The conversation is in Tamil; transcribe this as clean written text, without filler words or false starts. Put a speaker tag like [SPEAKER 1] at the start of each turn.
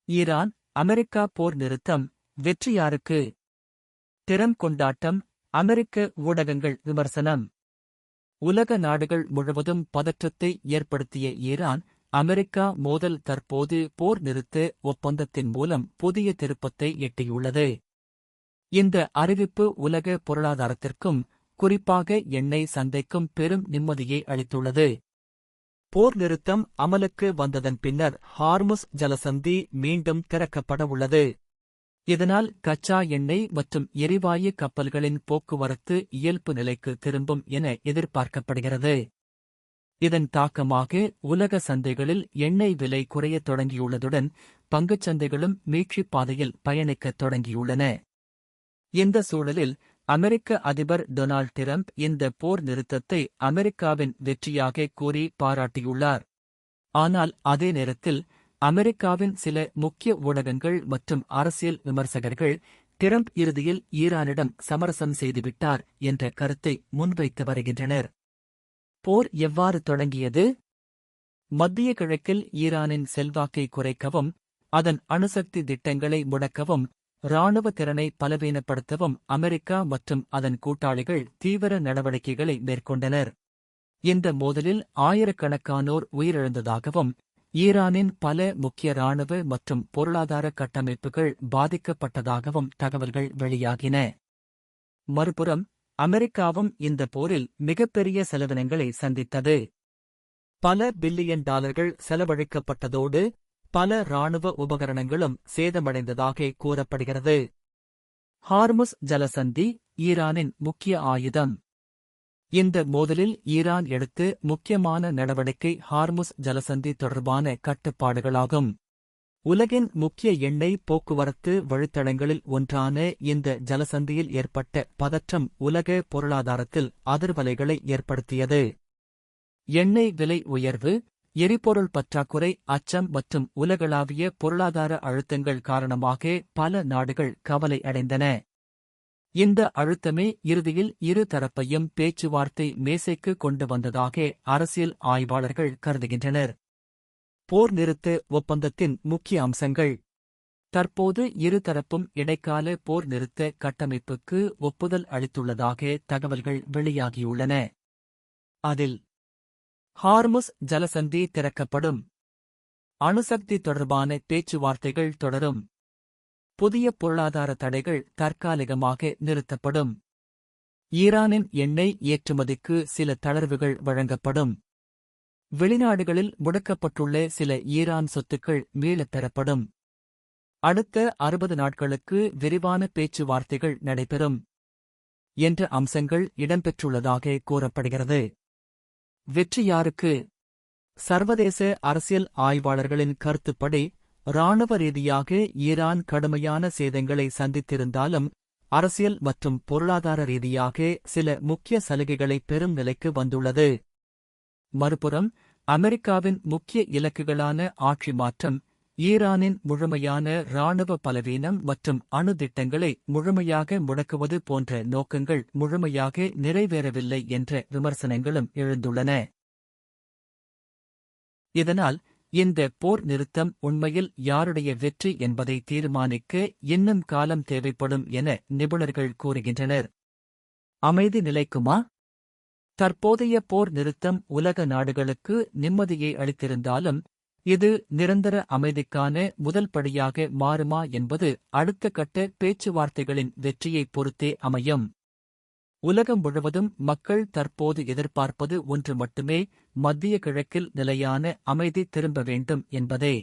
[SPEAKER 1] ஈரான் அமெரிக்கா போர் நிறுத்தம் வெற்றி யாருக்கு? திறம் கொண்டாட்டம், அமெரிக்க ஊடகங்கள் விமர்சனம். உலக நாடுகள் முழுவதும் பதற்றத்தை ஏற்படுத்திய ஈரான் அமெரிக்கா மோதல் தற்போது போர் நிறுத்த ஒப்பந்தத்தின் மூலம் புதிய திருப்பத்தை எட்டியுள்ளது. இந்த அறிவிப்பு உலக பொருளாதாரத்திற்கும், குறிப்பாக எண்ணெய் சந்தைக்கும் பெரும் நிம்மதியை அளித்துள்ளது. போர் நிறுத்தம் அமலுக்கு வந்ததன் பின்னர் ஹார்முஸ் ஜலசந்தி மீண்டும் திறக்கப்பட உள்ளது. இதனால் கச்சா எண்ணெய் மற்றும் எரிவாயு கப்பல்களின் போக்குவரத்து இயல்பு நிலைக்கு திரும்பும் என எதிர்பார்க்கப்படுகிறது. இதன் தாக்கமாக உலக சந்தைகளில் எண்ணெய் விலை குறையத் தொடங்கியுள்ளதுடன் பங்குச் சந்தைகளும் மீட்சிப் பாதையில் பயணிக்கத் தொடங்கியுள்ளன. இந்த சூழலில் அமெரிக்க அதிபர் டொனால்ட் டிரம்ப் இந்த போர் நிறுத்தத்தை அமெரிக்காவின் வெற்றியாக கூறி பாராட்டியுள்ளார். ஆனால் அதே நேரத்தில் அமெரிக்காவின் சில முக்கிய ஊடகங்கள் மற்றும் அரசியல் விமர்சகர்கள் டிரம்ப் இறுதியில் ஈரானிடம் சமரசம் செய்துவிட்டார் என்ற கருத்தை முன்வைத்து வருகின்றனர். போர் எவ்வாறு தொடங்கியது? மத்திய கிழக்கில் ஈரானின் செல்வாக்கை குறைக்கவும், அதன் அணுசக்தி திட்டங்களை முடக்கவும், இராணுவ திறனை பலவீனப்படுத்தவும் அமெரிக்கா மற்றும் அதன் கூட்டாளிகள் தீவிர நடவடிக்கைகளை மேற்கொண்டனர். இந்த மோதலில் ஆயிரக்கணக்கானோர் உயிரிழந்ததாகவும், ஈரானின் பல முக்கிய இராணுவ மற்றும் பொருளாதார கட்டமைப்புகள் பாதிக்கப்பட்டதாகவும் தகவல்கள் வெளியாகின. மறுபுறம் அமெரிக்காவும் இந்த போரில் மிகப்பெரிய செலவினங்களை சந்தித்தது. பல பில்லியன் டாலர்கள் செலவழிக்கப்பட்டதோடு பல இராணுவ உபகரணங்களும் சேதமடைந்ததாக கூறப்படுகிறது. ஹார்முஸ் ஜலசந்தி ஈரானின் முக்கிய ஆயுதம். இந்த மோதலில் ஈரான் எடுத்து முக்கியமான நடவடிக்கை ஹார்முஸ் ஜலசந்தி தொடர்பான கட்டுப்பாடுகளாகும். உலகின் முக்கிய எண்ணெய் போக்குவரத்து வழித்தடங்களில் ஒன்றான இந்த ஜலசந்தியில் ஏற்பட்ட பதற்றம் உலக பொருளாதாரத்தில் அதிர்வலைகளை ஏற்படுத்தியது. எண்ணெய் விலை உயர்வு, எரிபொருள் பற்றாக்குறை, அச்சம் மற்றும் உலகளாவிய பொருளாதார அழுத்தங்கள் காரணமாக பல நாடுகள் கவலை அடைந்தன. இந்த அழுத்தமே இறுதியில் இரு தரப்பையும் பேச்சுவார்த்தை மேசைக்கு கொண்டு வந்ததாக அரசியல் ஆய்வாளர்கள் கருதுகின்றனர். போர் நிறுத்த ஒப்பந்தத்தின் முக்கிய அம்சங்கள். தற்போது இருதரப்பும் இடைக்கால போர் நிறுத்த கட்டமைப்புக்கு ஒப்புதல் அளித்துள்ளதாக தகவல்கள் வெளியாகியுள்ளன. அதில் ஹார்முஸ் ஜலசந்தி திறக்கப்படும், அணுசக்தி தொடர்பான பேச்சுவார்த்தைகள் தொடரும், புதிய பொருளாதார தடைகள் தற்காலிகமாக நிறுத்தப்படும், ஈரானின் எண்ணெய் ஏற்றுமதிக்கு சில தளர்வுகள் வழங்கப்படும், வெளிநாடுகளில் முடக்கப்பட்டுள்ள சில ஈரான் சொத்துக்கள் மீளப் பெறப்படும், அடுத்த 60 நாட்களுக்கு விரிவான பேச்சுவார்த்தைகள் நடைபெறும் என்ற அம்சங்கள் இடம்பெற்றுள்ளதாக கூறப்படுகிறது. வெற்றி யாருக்கு? சர்வதேச அரசியல் ஆய்வாளர்களின் கருத்துப்படி இராணுவ ரீதியாக ஈரான் கடுமையான சேதங்களை சந்தித்திருந்தாலும் அரசியல் மற்றும் பொருளாதார ரீதியாக சில முக்கிய சலுகைகளை பெறும் நிலைக்கு வந்துள்ளது. மறுபுறம் அமெரிக்காவின் முக்கிய இலக்குகளான ஆட்சி மாற்றம், ஈரானின் முழுமையான இராணுவ பலவீனம் மற்றும் அணு திட்டங்களை முழுமையாக முடக்குவது போன்ற நோக்கங்கள் முழுமையாக நிறைவேறவில்லை என்ற விமர்சனங்களும் எழுந்துள்ளன. இதனால் இந்த போர் நிறுத்தம் உண்மையில் யாருடைய வெற்றி என்பதை தீர்மானிக்க இன்னும் காலம் தேவைப்படும் என நிபுணர்கள் கூறுகின்றனர். அமைதி நிலைக்குமா? தற்போதைய போர் நிறுத்தம் உலக நாடுகளுக்கு நிம்மதியை அளித்திருந்தாலும் இது நிரந்தர அமைதிக்கான முதல் படியாக மாறுமா என்பது அடுத்த கட்ட பேச்சுவார்த்தைகளின் வெற்றியைப் பொறுத்தே அமையும். உலகம் முழுவதும் மக்கள் தற்போது எதிர்பார்ப்பது ஒன்று மட்டுமே, மத்திய கிழக்கில் நிலையான அமைதி திரும்ப வேண்டும் என்பதே.